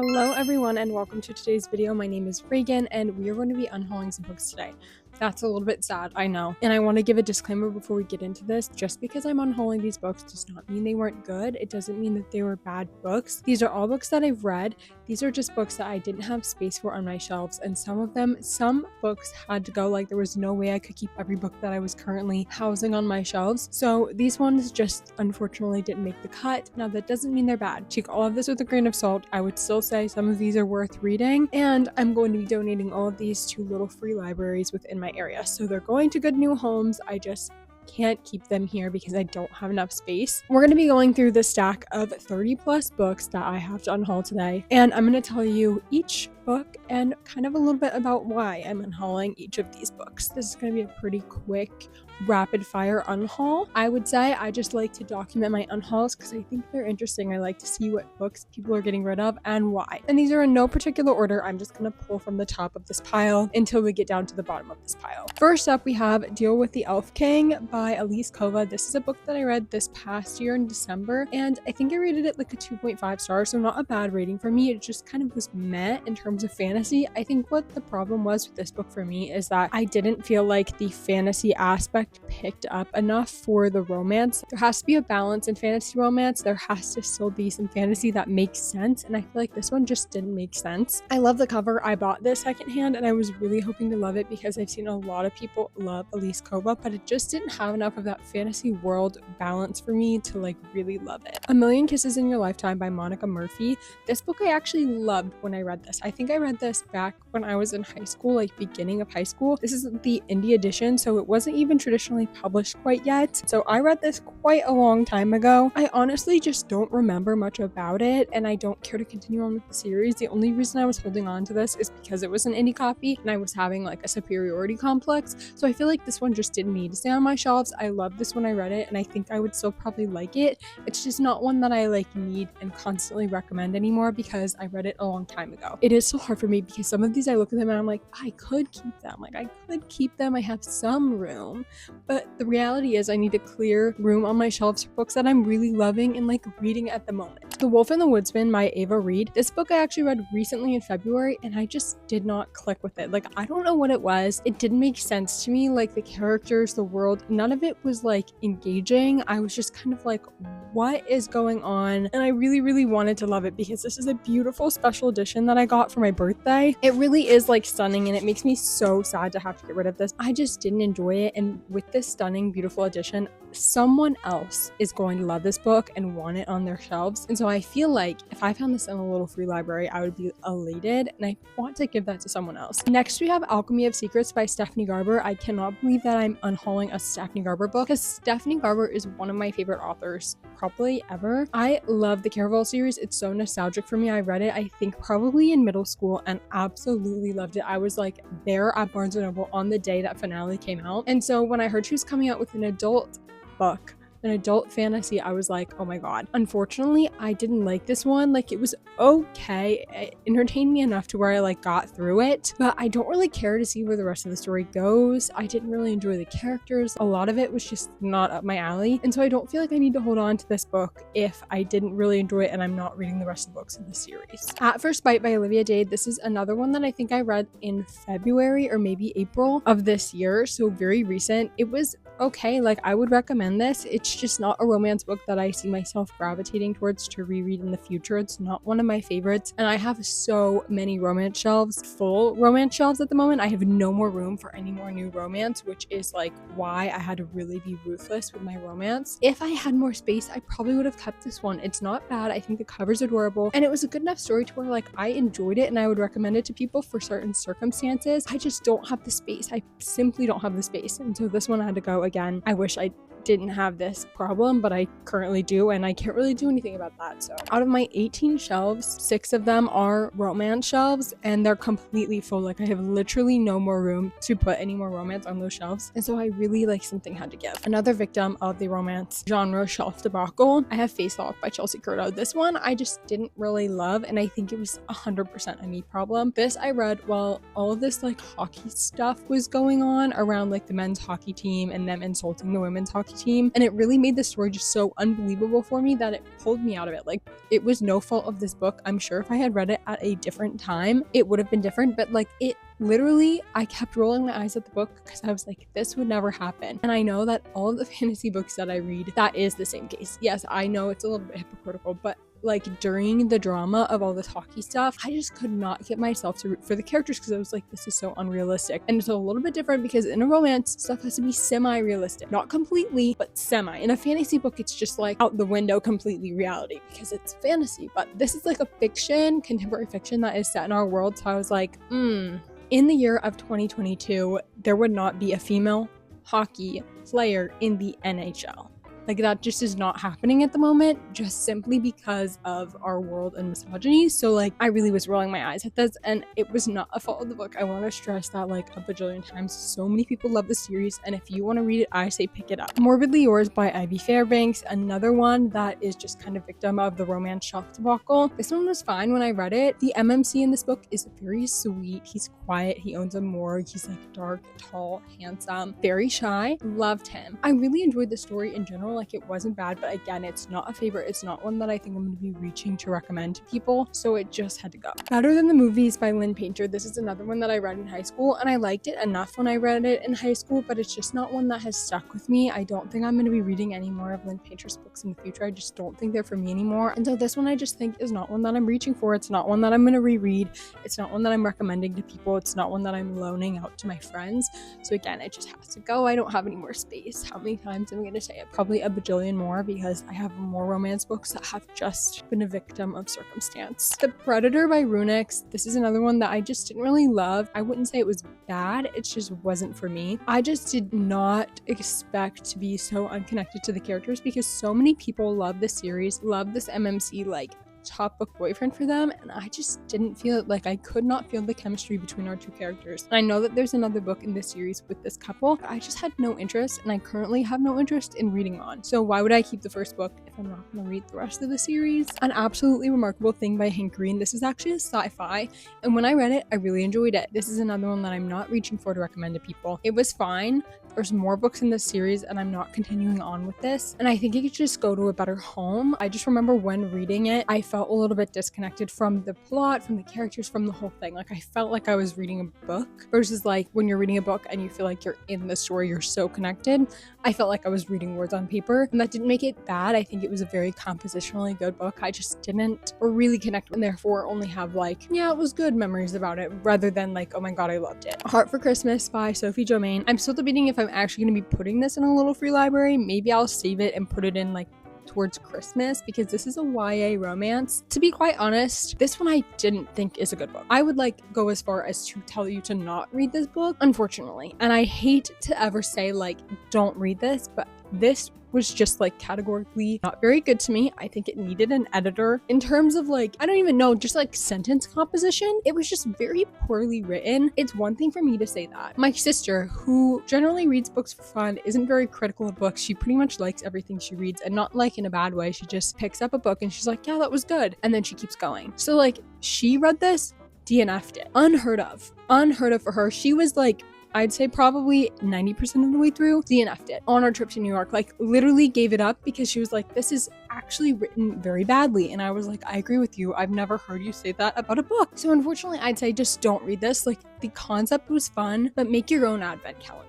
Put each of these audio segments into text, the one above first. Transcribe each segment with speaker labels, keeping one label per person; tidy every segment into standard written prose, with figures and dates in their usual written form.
Speaker 1: Hello everyone and welcome to today's video. My name is Reagan and we are going to be unhauling some books today. That's a little bit sad, I know. And I want to give a disclaimer before we get into this. Just because I'm unhauling these books does not mean they weren't good. It doesn't mean that they were bad books. These are all books that I've read. These are just books that I didn't have space for on my shelves, and some books had to go. Like, there was no way I could keep every book that I was currently housing on my shelves. So these ones just unfortunately didn't make the cut. Now that doesn't mean they're bad. Take all of this with a grain of salt. I would still say some of these are worth reading, and I'm going to be donating all of these to little free libraries within my area. So they're going to good new homes. I just can't keep them here because I don't have enough space. We're going to be going through the stack of 30 plus books that I have to unhaul today, and I'm going to tell you each book and kind of a little bit about why I'm unhauling each of these books. This is going to be a pretty quick rapid fire unhaul. I would say I just like to document my unhauls because I think they're interesting. I like to see what books people are getting rid of and why. And these are in no particular order. I'm just going to pull from the top of this pile until we get down to the bottom of this pile. First up, we have Deal with the Elf King by Elise Kova. This is a book that I read this past year in December, and I think I rated it like a 2.5 stars, so not a bad rating for me. It just kind of was meh in terms of fantasy. I think what the problem was with this book for me is that I didn't feel like the fantasy aspect picked up enough for the romance. There has to be a balance in fantasy romance. There has to still be some fantasy that makes sense, and I feel like this one just didn't make sense. I love the cover. I bought this secondhand and I was really hoping to love it because I've seen a lot of people love Elise Kova, but it just didn't have enough of that fantasy world balance for me to like really love it. A Million Kisses in Your Lifetime by Monica Murphy. This book I actually loved when I read this. I think I read this back when I was in high school, like beginning of high school. This is the indie edition, so it wasn't even traditionally published quite yet. So I read this quite a long time ago. I honestly just don't remember much about it, and I don't care to continue on with the series. The only reason I was holding on to this is because it was an indie copy and I was having like a superiority complex. So I feel like this one just didn't need to stay on my shelves. I loved this when I read it, and I think I would still probably like it. It's just not one that I like need and constantly recommend anymore because I read it a long time ago. It is so hard for me because some of these I look at them and I'm like, I could keep them. Like, I could keep them. I have some room, but the reality is I need to clear room on my shelves for books that I'm really loving and like reading at the moment. The Wolf and the Woodsman by Ava Reed. This book I actually read recently in February, and I just did not click with it. Like, I don't know what it was. It didn't make sense to me. Like, the characters, the world, none of it was like engaging. I was just kind of like, what is going on? And I really wanted to love it because this is a beautiful special edition that I got for my birthday. It really is like stunning, and it makes me so sad to have to get rid of this. I just didn't enjoy it, and with this stunning beautiful edition, someone else is going to love this book and want it on their shelves. And so I feel like if I found this in a little free library, I would be elated, and I want to give that to someone else. Next, we have Alchemy of Secrets by Stephanie Garber. I cannot believe that I'm unhauling a Stephanie Garber book because Stephanie Garber is one of my favorite authors probably ever. I love the Caraval series. It's so nostalgic for me. I read it, I think, probably in middle school and absolutely loved it. I was like there at Barnes & Noble on the day that finale came out. And so when I heard she was coming out with an adult book, an adult fantasy, I was like, oh my god. Unfortunately, I didn't like this one. Like, it was okay. It entertained me enough to where I like got through it, but I don't really care to see where the rest of the story goes. I didn't really enjoy the characters. A lot of it was just not up my alley, and so I don't feel like I need to hold on to this book if I didn't really enjoy it and I'm not reading the rest of the books in the series. At First Bite by Olivia Dade. This is another one that I think I read in February or maybe April of this year, so very recent. It was okay. Like, I would recommend this. It's just not a romance book that I see myself gravitating towards to reread in the future. It's not one of my favorites, and I have so many romance shelves, full romance shelves at the moment. I have no more room for any more new romance, which is like why I had to really be ruthless with my romance. If I had more space, I probably would have kept this one. It's not bad. I think the cover's adorable, and it was a good enough story to where like I enjoyed it and I would recommend it to people for certain circumstances. I just don't have the space. I simply don't have the space, and so this one had to go again. I wish I didn't have this problem, but I currently do, and I can't really do anything about that. So out of my 18 shelves, 6 of them are romance shelves, and they're completely full. Like, I have literally no more room to put any more romance on those shelves, and so I really like something had to give. Another victim of the romance genre shelf debacle, I have Face Off by Chelsea Curto. This one I just didn't really love, and I think it was 100% a me problem. This I read while all of this like hockey stuff was going on around like the men's hockey team and them insulting the women's hockey team, and it really made the story just so unbelievable for me that it pulled me out of it. Like, it was no fault of this book. I'm sure if I had read it at a different time, it would have been different, but like it literally, I kept rolling my eyes at the book because I was like, this would never happen. And I know that all of the fantasy books that I read, that is the same case. Yes, I know it's a little bit hypocritical, but like during the drama of all this hockey stuff, I just could not get myself to root for the characters because I was like, this is so unrealistic. And it's a little bit different because in a romance, stuff has to be semi-realistic. Not completely, but semi. In a fantasy book, it's just like out the window completely reality because it's fantasy. But this is like a fiction, contemporary fiction that is set in our world. So I was like, in the year of 2022, there would not be a female hockey player in the NHL. Like, that just is not happening at the moment, just simply because of our world and misogyny. So like, I really was rolling my eyes at this, and it was not a fault of the book. I want to stress that like a bajillion times. So many people love the series, and if you want to read it, I say pick it up. Morbidly Yours by Ivy Fairbanks, another one that is just kind of victim of the romance shock debacle. This one was fine when I read it. The MMC in this book is very sweet. He's quiet. He owns a morgue. He's like dark, tall, handsome, very shy. Loved him. I really enjoyed the story in general. Like, it wasn't bad, but again, it's not a favorite. It's not one that I think I'm going to be reaching to recommend to people, so it just had to go. Better Than the Movies by Lynn Painter. This is another one that I read in high school, and I liked it enough when I read it in high school, but it's just not one that has stuck with me. I don't think I'm going to be reading any more of Lynn Painter's books in the future. I just don't think they're for me anymore, and so this one I just think is not one that I'm reaching for. It's not one that I'm going to reread. It's not one that I'm recommending to people. It's not one that I'm loaning out to my friends. So again, it just has to go. I don't have any more space. How many times am I going to say it? Probably a bajillion more, because I have more romance books that have just been a victim of circumstance. The Predator by Runix. This is another one that I just didn't really love. I wouldn't say it was bad, it just wasn't for me. I just did not expect to be so unconnected to the characters because so many people love this series, love this MMC like top book boyfriend for them, and I just didn't feel it. Like, I could not feel the chemistry between our two characters. And I know that there's another book in this series with this couple, but I just had no interest, and I currently have no interest in reading on. So why would I keep the first book if I'm not going to read the rest of the series? An Absolutely Remarkable Thing by Hank Green. This is actually a sci-fi, and when I read it, I really enjoyed it. This is another one that I'm not reaching for to recommend to people. It was fine. There's more books in this series, and I'm not continuing on with this, and I think it could just go to a better home. I just remember when reading it, I felt a little bit disconnected from the plot, from the characters, from the whole thing. Like, I felt like I was reading a book versus like when you're reading a book and you feel like you're in the story, you're so connected. I felt like I was reading words on paper, and that didn't make it bad. I think it was a very compositionally good book. I just didn't really connect, and therefore only have like, yeah, it was good memories about it, rather than like, oh my god, I loved it. Heart for Christmas by Sophie Jomain. I'm still debating if I'm actually going to be putting this in a little free library. Maybe I'll save it and put it in like towards Christmas, because this is a YA romance. To be quite honest, this one I didn't think is a good book. I would like go as far as to tell you to not read this book, unfortunately. And I hate to ever say like, don't read this, but this was just like categorically not very good to me. I think it needed an editor. In terms of like, I don't even know, just like sentence composition, it was just very poorly written. It's one thing for me to say that. My sister, who generally reads books for fun, isn't very critical of books. She pretty much likes everything she reads, and not like in a bad way. She just picks up a book and she's like, yeah, that was good, and then she keeps going. So like, she read this, DNF'd it. Unheard of for her. She was like, I'd say probably 90% of the way through, DNF'd it on our trip to New York. Like, literally gave it up because she was like, this is actually written very badly. And I was like, I agree with you. I've never heard you say that about a book. So unfortunately, I'd say just don't read this. Like, the concept was fun, but make your own advent calendar.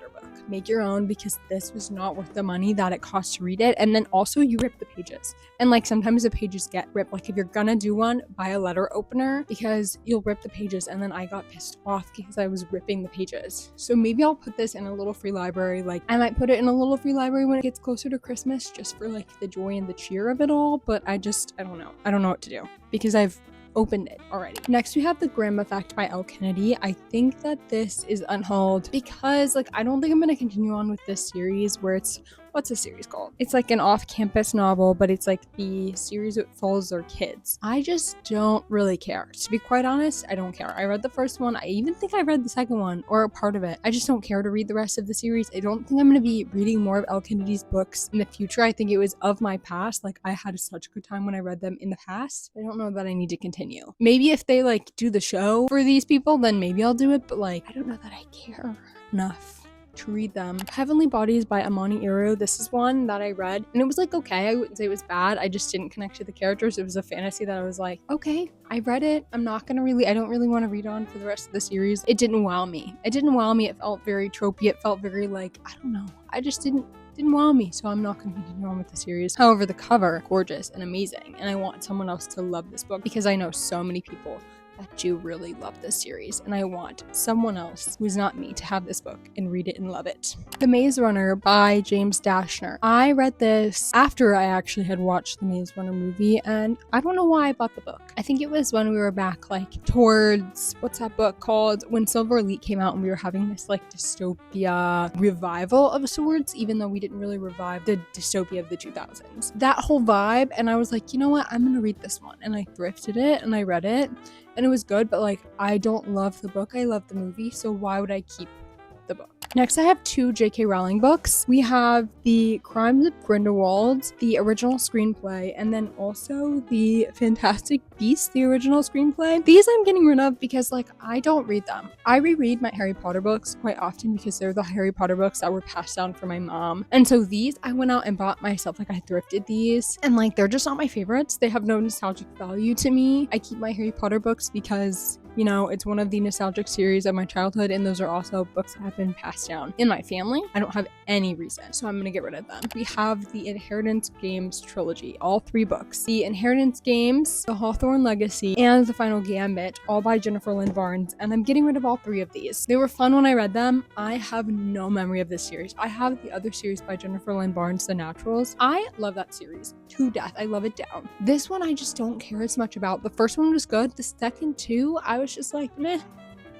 Speaker 1: Make your own, because this was not worth the money that it cost to read it. And then also, you rip the pages, and like sometimes the pages get ripped. Like, if you're gonna do one, buy a letter opener, because you'll rip the pages. And then I got pissed off because I was ripping the pages. So maybe I'll put this in a little free library. Like, I might put it in a little free library when it gets closer to Christmas, just for like the joy and the cheer of it all. But I don't know what to do, because I've opened it already. Next, we have The Graham Effect by Elle Kennedy. I think that this is unhauled because like, I don't think I'm going to continue on with this series where it's, what's the series called? It's like an off-campus novel, but it's like the series that follows their kids. I just don't really care. To be quite honest, I don't care. I read the first one. I even think I read the second one, or a part of it. I just don't care to read the rest of the series. I don't think I'm going to be reading more of Elle Kennedy's books in the future. I think it was of my past. Like, I had such a good time when I read them in the past. I don't know that I need to continue. Maybe if they like do the show for these people, then maybe I'll do it, but like, I don't know that I care enough to read them. Heavenly Bodies by Amani Iro. This is one that I read and it was like okay. I wouldn't say it was bad. I just didn't connect to the characters. It was a fantasy that I was like, okay, I read it. I don't really want to read on for the rest of the series. It didn't wow me. It felt very tropey. It felt very like, I don't know. I just didn't wow me, so I'm not going to continue on with the series. However, the cover, gorgeous and amazing, and I want someone else to love this book because I know so many people that do really love this series, and I want someone else who's not me to have this book and read it and love it. The Maze Runner by James Dashner. I read this after I actually had watched the Maze Runner movie, and I don't know why I bought the book. I think it was when we were back like towards, what's that book called? When Silver Elite came out and we were having this like dystopia revival of sorts, even though we didn't really revive the dystopia of the 2000s. That whole vibe, and I was like, you know what? I'm gonna read this one, and I thrifted it and I read it. And it was good, but like, I don't love the book. I love the movie, so why would I keep the book? Next, I have 2 J.K. Rowling books. We have The Crimes of Grindelwald, the original screenplay, and then also The Fantastic Beasts, the original screenplay. These I'm getting rid of because like, I don't read them. I reread my Harry Potter books quite often because they're the Harry Potter books that were passed down from my mom. And so these, I went out and bought myself, like I thrifted these, and like, they're just not my favorites. They have no nostalgic value to me. I keep my Harry Potter books because, you know, it's one of the nostalgic series of my childhood, and those are also books that have been passed down in my family. I don't have any reason, so I'm gonna get rid of them. We have the Inheritance Games trilogy, all 3 books. The Inheritance Games, The Hawthorne Legacy, and The Final Gambit, all by Jennifer Lynn Barnes, and I'm getting rid of all 3 of these. They were fun when I read them. I have no memory of this series. I have the other series by Jennifer Lynn Barnes, The Naturals. I love that series to death. I love it down. This one I just don't care as much about. The first one was good. The second 2, I was just like, meh.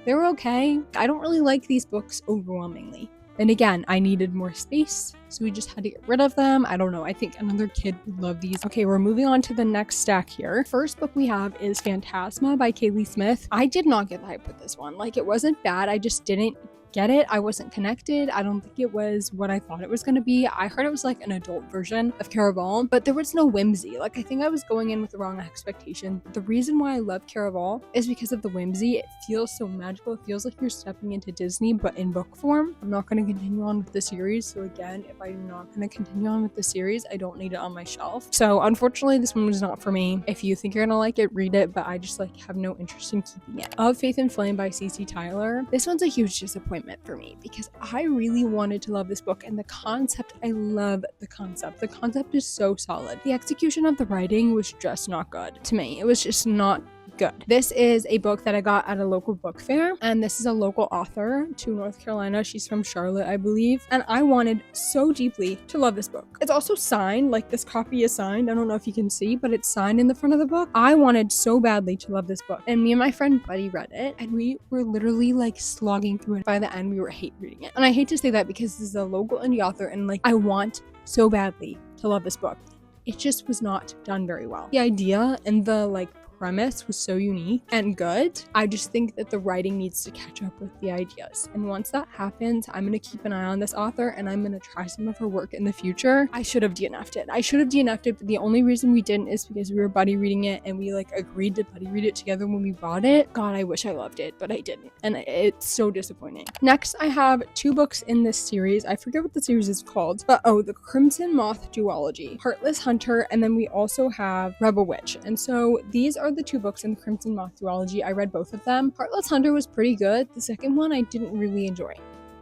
Speaker 1: They were okay. I don't really like these books overwhelmingly. And again, I needed more space, so we just had to get rid of them. I don't know. I think another kid would love these. Okay, we're moving on to the next stack here. First book we have is Phantasma by Kaylee Smith. I did not get hype with this one. Like, it wasn't bad. I just didn't get it. I wasn't connected. I don't think it was what I thought it was going to be. I heard it was like an adult version of Caraval, but there was no whimsy. Like, I think I was going in with the wrong expectation. The reason why I love Caraval is because of the whimsy. It feels so magical. It feels like you're stepping into Disney, but in book form. I'm not going to continue on with the series. So again, if I'm not going to continue on with the series, I don't need it on my shelf. So unfortunately, this one was not for me. If you think you're going to like it, read it, but I just like have no interest in keeping it. Of Faith and Flame by CC Tyler. This one's a huge disappointment for me because I really wanted to love this book, and the concept, I love the concept. The concept is so solid. The execution of the writing was just not good to me. It was just not good. This is a book that I got at a local book fair, and this is a local author to North Carolina. She's from Charlotte, I believe, and I wanted so deeply to love this book. It's also signed, like this copy is signed. I don't know if you can see, but it's signed in the front of the book. I wanted so badly to love this book, and me and my friend Buddy read it, and we were literally like slogging through it. By the end, we were hate reading it, and I hate to say that because this is a local indie author, and like, I want so badly to love this book. It just was not done very well. The idea and the like premise was so unique and good. I just think that the writing needs to catch up with the ideas. And once that happens, I'm going to keep an eye on this author, and I'm going to try some of her work in the future. I should have DNF'd it. But the only reason we didn't is because we were buddy reading it, and we like agreed to buddy read it together when we bought it. God, I wish I loved it, but I didn't. And it's so disappointing. Next, I have 2 books in this series. I forget what the series is called, but The Crimson Moth Duology, Heartless Hunter, and then we also have Rebel Witch. And so these are the 2 books in the Crimson Moth duology. I read both of them. Heartless Hunter was pretty good. The second one I didn't really enjoy.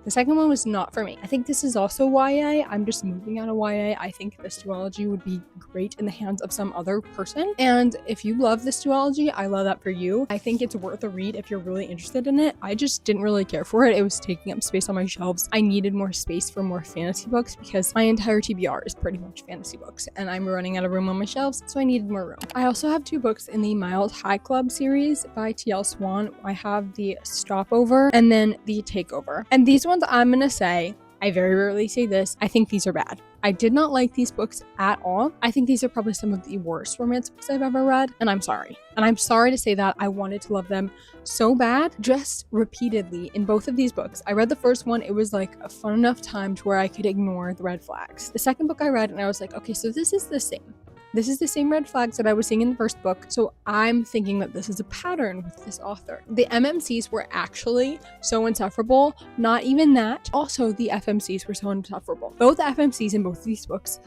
Speaker 1: The second one was not for me. I think this is also YA. I'm just moving out of YA. I think this duology would be great in the hands of some other person. And if you love this duology, I love that for you. I think it's worth a read if you're really interested in it. I just didn't really care for it. It was taking up space on my shelves. I needed more space for more fantasy books because my entire TBR is pretty much fantasy books, and I'm running out of room on my shelves, so I needed more room. I also have 2 books in the Mild High Club series by T.L. Swan. I have the Stopover and then the Takeover. And these ones, I'm gonna say, I very rarely say this, I think these are bad. I did not like these books at all. I think these are probably some of the worst romance books I've ever read, and I'm sorry. And I'm sorry to say that. I wanted to love them so bad, just repeatedly in both of these books. I read the first one, it was like a fun enough time to where I could ignore the red flags. The second book I read, and I was like, okay, so this is the same. This is the same red flags that I was seeing in the first book, so I'm thinking that this is a pattern with this author. The MMCs were actually so insufferable. Not even that. Also, the FMCs were so insufferable. Both FMCs in both of these books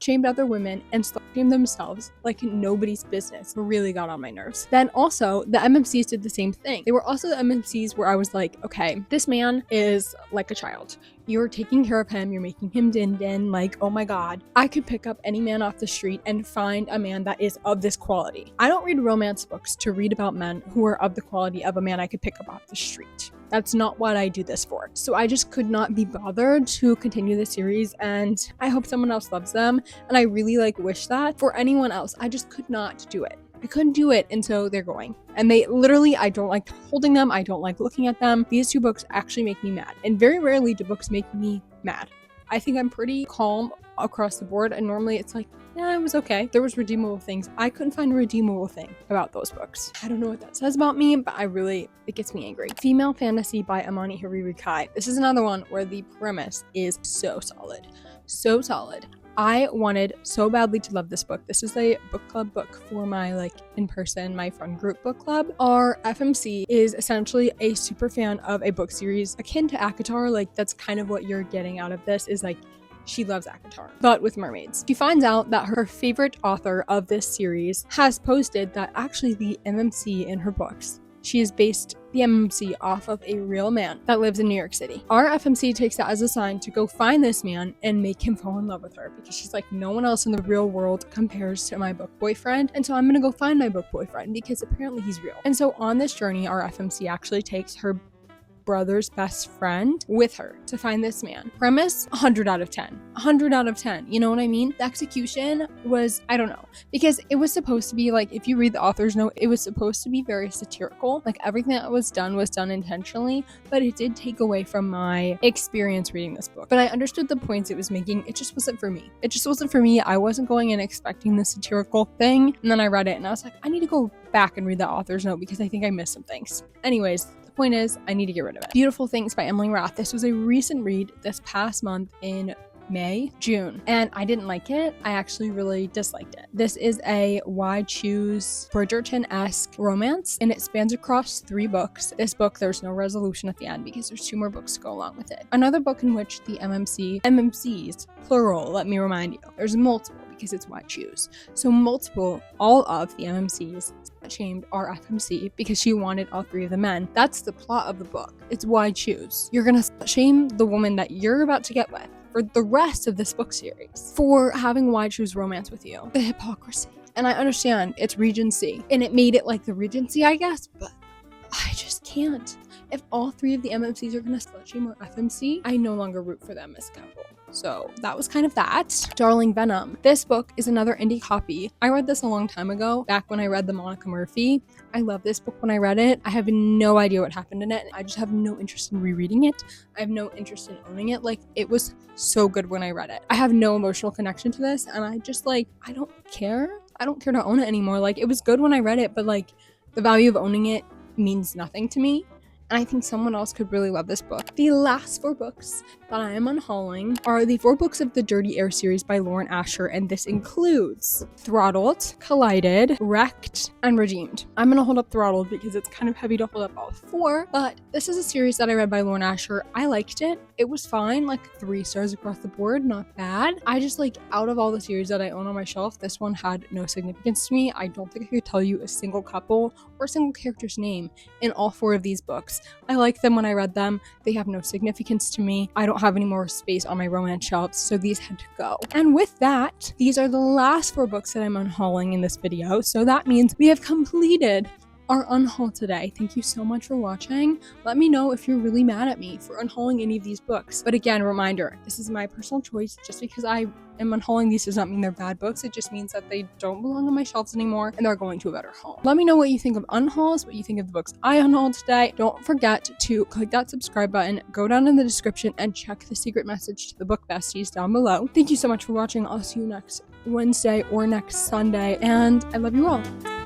Speaker 1: shamed other women and shamed themselves like nobody's business. It really got on my nerves. Then also, the MMCs did the same thing. They were also the MMCs where I was like, okay, this man is like a child. You're taking care of him, you're making him din-din, like, oh my god. I could pick up any man off the street and find a man that is of this quality. I don't read romance books to read about men who are of the quality of a man I could pick up off the street. That's not what I do this for. So I just could not be bothered to continue the series, and I hope someone else loves them, and I really wish that for anyone else. I just could not do it. I couldn't do it, and so they're going. And they literally, I don't like holding them, I don't like looking at them. These two books actually make me mad, and very rarely do books make me mad. I think I'm pretty calm across the board, and normally it's like, yeah, it was okay. There was redeemable things. I couldn't find a redeemable thing about those books. I don't know what that says about me, but it gets me angry. Female Fantasy by Amani Hariri Kai. This is another one where the premise is so solid. So solid. I wanted so badly to love this book. This is a book club book for my in-person, my friend group book club. Our FMC is essentially a super fan of a book series akin to ACOTAR. That's kind of what you're getting out of this is she loves ACOTAR, but with mermaids. She finds out that her favorite author of this series has posted that actually the MMC in her books, she has based the MMC off of a real man that lives in New York City. Our FMC takes that as a sign to go find this man and make him fall in love with her, because she's like, no one else in the real world compares to my book boyfriend, and so I'm gonna go find my book boyfriend because apparently he's real. And so on this journey, our FMC actually takes her brother's best friend with her to find this man. Premise, 100 out of 10. 100 out of 10. You know what I mean? The execution was, I don't know, because it was supposed to be if you read the author's note, it was supposed to be very satirical. Everything that was done intentionally, but it did take away from my experience reading this book. But I understood the points it was making. It just wasn't for me. It just wasn't for me. I wasn't going in expecting the satirical thing. And then I read it and I was like, I need to go back and read the author's note because I think I missed some things. Anyways, point is, I need to get rid of it. Beautiful Things by Emily Rath. This was a recent read this past month in June, and I didn't like it. I actually really disliked it. This is a Why Choose Bridgerton-esque romance, and it spans across 3 books. This book, there's no resolution at the end because there's 2 more books to go along with it. Another book in which the MMCs, plural, let me remind you, there's multiple because it's Why Choose. So all of the MMCs shamed our FMC because she wanted all 3 of the men. That's the plot of the book. It's Why Choose. You're gonna shame the woman that you're about to get with for the rest of this book series for having Why Choose romance with you. The hypocrisy. And I understand it's Regency, and it made it like the Regency, I guess, but I just can't. If all 3 of the MMCs are gonna slut shame our FMC, I no longer root for them as a couple. So that was kind of that. Darling Venom. This book is another indie copy. I read this a long time ago, back when I read the Monica Murphy. I love this book when I read it. I have no idea what happened in it. I just have no interest in rereading it. I have no interest in owning it. It was so good when I read it. I have no emotional connection to this, and I just I don't care. I don't care to own it anymore. It was good when I read it, but the value of owning it means nothing to me. And I think someone else could really love this book. The last 4 books that I am unhauling are the 4 books of the Dirty Air series by Lauren Asher, and this includes Throttled, Collided, Wrecked, and Redeemed. I'm gonna hold up Throttled because it's kind of heavy to hold up all 4, but this is a series that I read by Lauren Asher. I liked it. It was fine, 3 stars across the board, not bad. I just out of all the series that I own on my shelf, this one had no significance to me. I don't think I could tell you a single couple or a single character's name in all 4 of these books. I liked them when I read them. They have no significance to me. I don't have any more space on my romance shelves, so these had to go. And with that, these are the last 4 books that I'm unhauling in this video, so that means we have completed our unhaul today. Thank you so much for watching. Let me know if you're really mad at me for unhauling any of these books. But again, reminder, this is my personal choice. Just because I am unhauling these does not mean they're bad books. It just means that they don't belong on my shelves anymore and they're going to a better home. Let me know what you think of unhauls, what you think of the books I unhauled today. Don't forget to click that subscribe button, go down in the description and check the secret message to the book besties down below. Thank you so much for watching. I'll see you next Wednesday or next Sunday, and I love you all.